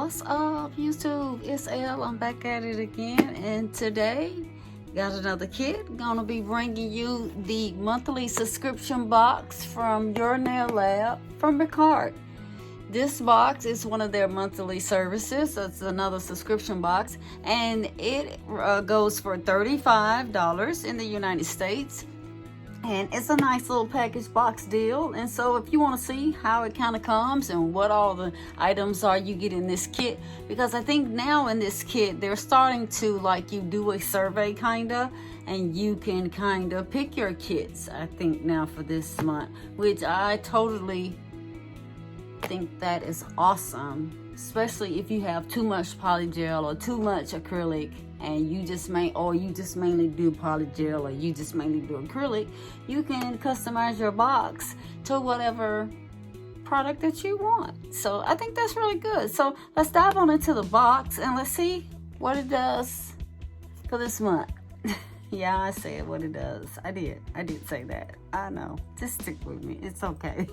What's up, YouTube? It's Elle. I'm back at it again, and today got another kit. Gonna be bringing you the monthly subscription box from Your Nail Lab from Ricard. This box is one of their monthly services. It's another subscription box, and it goes for $35 in the United States. And it's a nice little package box deal. And so if you want to see how it kind of comes and what all the items are you get in this kit, because I think now in this kit they're starting to like you do a survey kind of, and you can kind of pick your kits, I think, now for this month, which I totally think that is awesome, especially if you have too much polygel or too much acrylic and you just mainly do polygel, or you just mainly do acrylic. You can customize your box to whatever product that you want. So I think that's really good. So let's dive on into the box and let's see what it does for this month. Yeah, I said what it does. I did say that. I know, just stick with me, it's okay.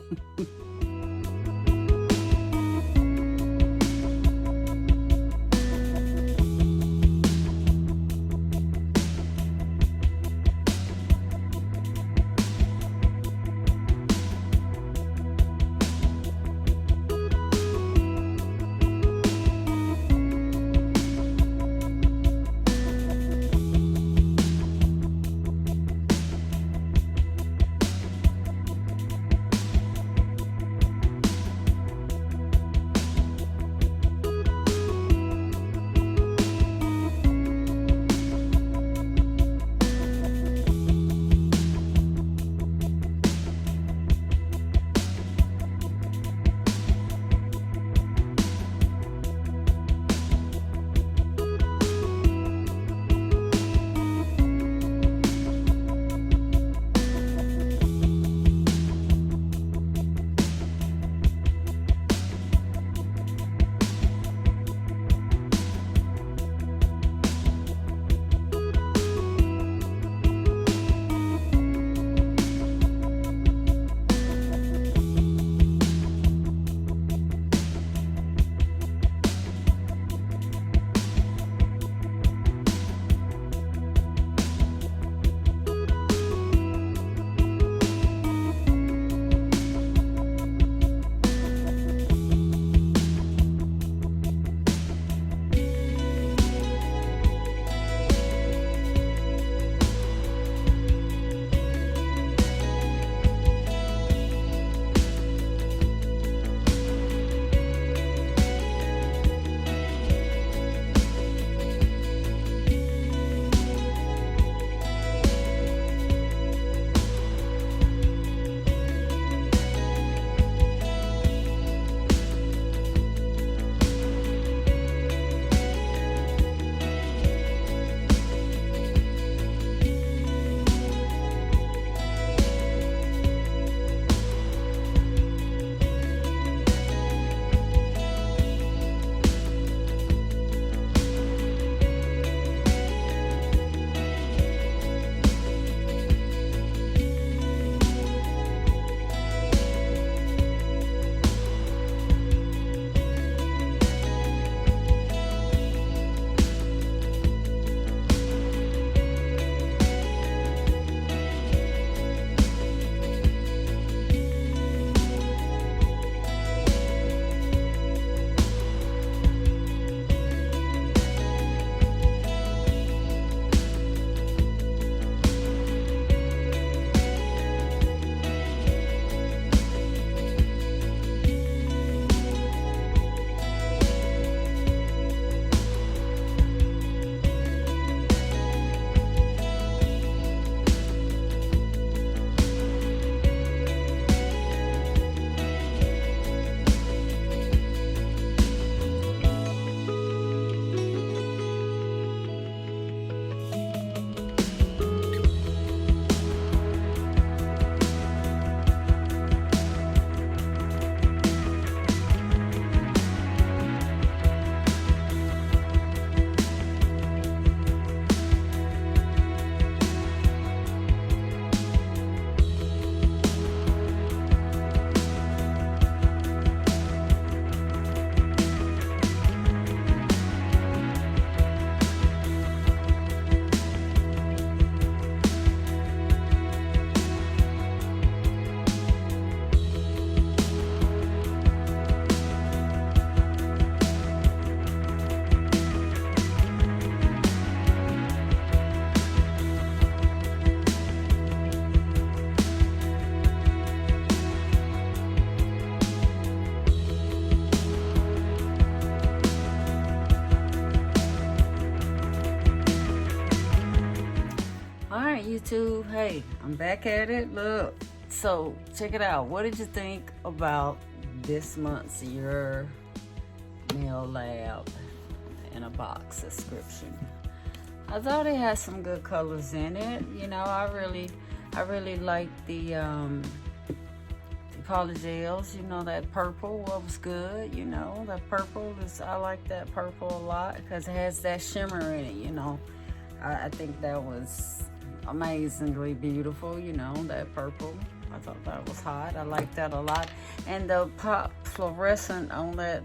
YouTube. Hey, I'm back at it. Look. So, check it out. What did you think about this month's Your Nail Lab in a Box subscription? I thought it had some good colors in it. You know, I really like the color gels. You know, that purple was good. You know, that purple I like that purple a lot because it has that shimmer in it. You know, I think that was amazingly beautiful. You know, that purple. I thought that was hot. I like that a lot. And the pop fluorescent on that,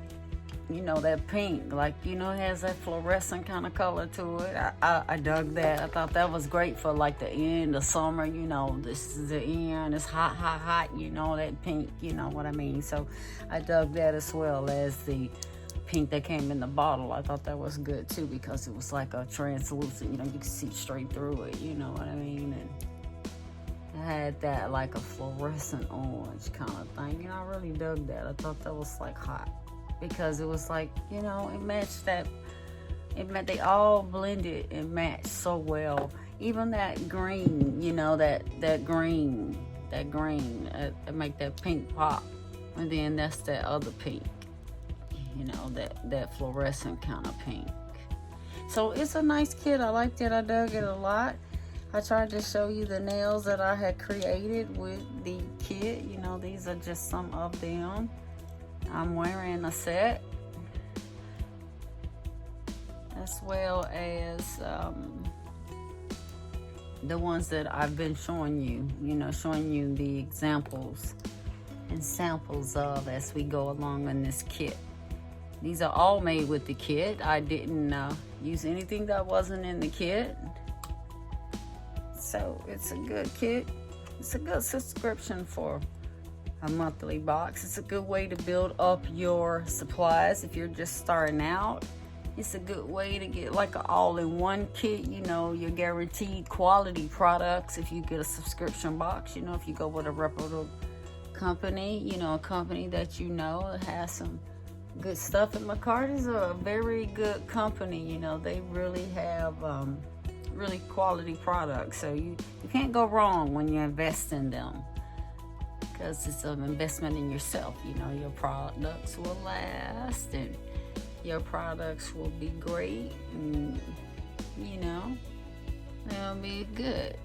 you know, that pink, like, you know, it has that fluorescent kind of color to it. I dug that. I thought that was great for like the end of summer. You know, this is the end. It's hot, hot, hot. You know, that pink, you know what I mean? So I dug that as well as the pink that came in the bottle. I thought that was good too because it was like a translucent, you know, you can see straight through it. You know what I mean? And it had that like a fluorescent orange kind of thing. You know, I really dug that. I thought that was like hot. Because it was like, you know, it matched that, they all blended and matched so well. Even that green, you know, that green, it make that pink pop. And then that's that other pink, you know, that fluorescent kind of pink. So it's a nice kit. I liked it. I dug it a lot. I tried to show you the nails that I had created with the kit. You know, these are just some of them. I'm wearing a set as well as the ones that I've been showing you, you know, showing you the examples and samples of as we go along in this kit. These are all made with the kit. I didn't use anything that wasn't in the kit. So it's a good kit. It's a good subscription for a monthly box. It's a good way to build up your supplies if you're just starting out. It's a good way to get like an all-in-one kit. You know, you're guaranteed quality products if you get a subscription box. You know, if you go with a reputable company, you know, a company that you know has some good stuff. And McCarty's a very good company. You know, they really have really quality products. So you can't go wrong when you invest in them. Because it's an investment in yourself. You know, your products will last and your products will be great and, you know, they'll be good.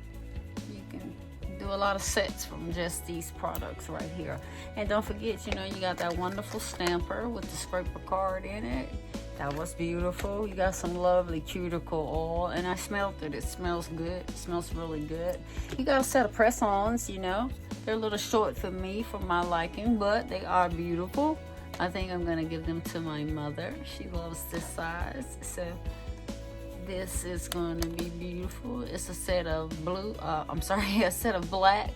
You can do a lot of sets from just these products right here. And don't forget, you know, you got that wonderful stamper with the scraper card in it. That was beautiful. You got some lovely cuticle oil, and I smelled it. It smells good. It smells really good. You got a set of press-ons, you know. They're a little short for me, for my liking, but they are beautiful. I think I'm going to give them to my mother. She loves this size. So this is going to be beautiful. It's a set of a set of black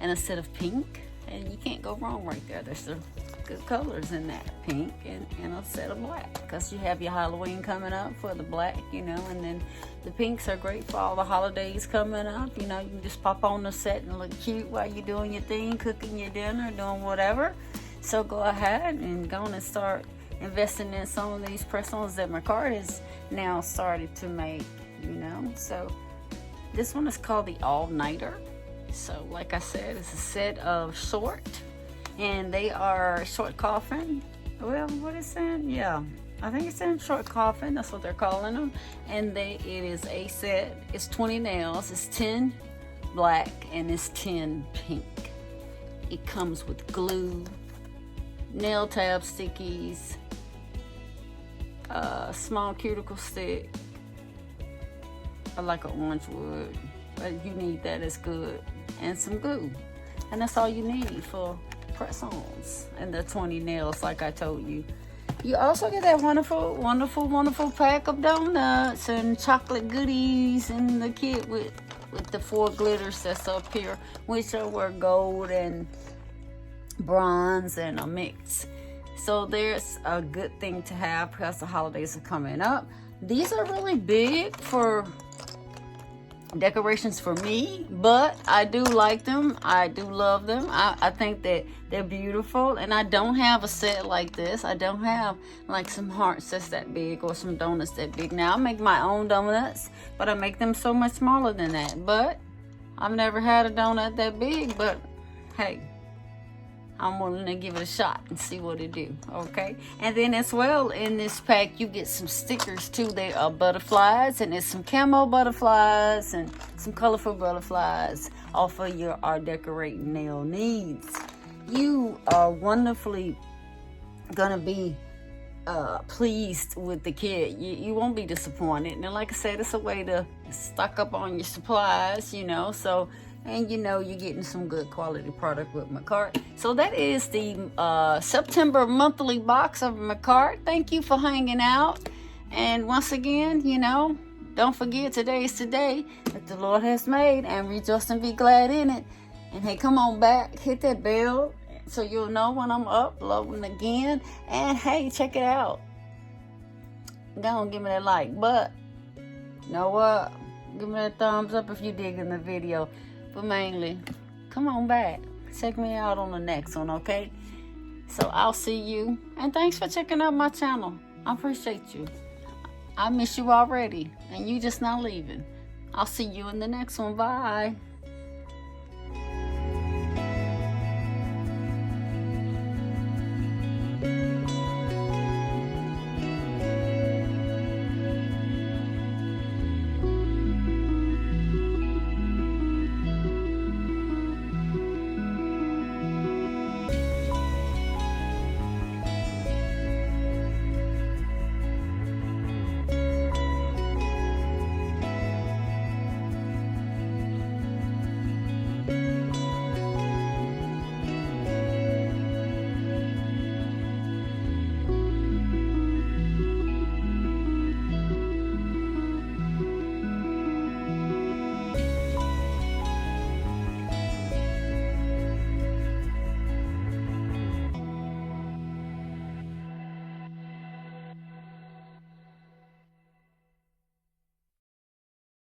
and a set of pink. And you can't go wrong right there. There's some good colors in that pink and a set of black. Because you have your Halloween coming up for the black, you know. And then the pinks are great for all the holidays coming up. You know, you can just pop on the set and look cute while you're doing your thing, cooking your dinner, doing whatever. So go ahead and go on and start investing in some of these press-ons that McCart has now started to make, you know. So this one is called the All-Nighter. So like I said, it's a set of short, and they are short coffin. Well, what is that? Yeah, I think it's in short coffin. That's what they're calling them. And it is a set. It's 20 nails. It's 10 black and it's 10 pink. It comes with glue, nail tab stickies, small cuticle stick. I like an orange wood, but you need that. It's good. And some glue. And that's all you need for press-ons and the 20 nails, like I told you. You also get that wonderful, wonderful, wonderful pack of donuts and chocolate goodies in the kit with the 4 glitters that's up here, which are gold and bronze and a mix. So there's a good thing to have because the holidays are coming up. These are really big for decorations for me, but I do like them. I do love them. I think that they're beautiful, and I don't have a set like this. I don't have like some hearts that's that big or some donuts that big. Now I make my own donuts, but I make them so much smaller than that. But I've never had a donut that big, but hey, I'm willing to give it a shot and see what it do, okay? And then as well, in this pack, you get some stickers too. They are butterflies, and there's some camo butterflies and some colorful butterflies, all for your art decorating nail needs. You are wonderfully gonna be pleased with the kit. You won't be disappointed. And like I said, it's a way to stock up on your supplies, you know, so... And you know you're getting some good quality product with Makartt. So that is the September monthly box of Makartt. Thank you for hanging out. And once again, you know, don't forget today is today that the Lord has made, and rejoice and be glad in it. And hey, come on back, hit that bell so you'll know when I'm uploading again. And hey, check it out. Go on, give me that like. But you know what? Give me that thumbs up if you're digging the video. But mainly, come on back. Check me out on the next one, okay? So I'll see you. And thanks for checking out my channel. I appreciate you. I miss you already. And you just not leaving. I'll see you in the next one. Bye.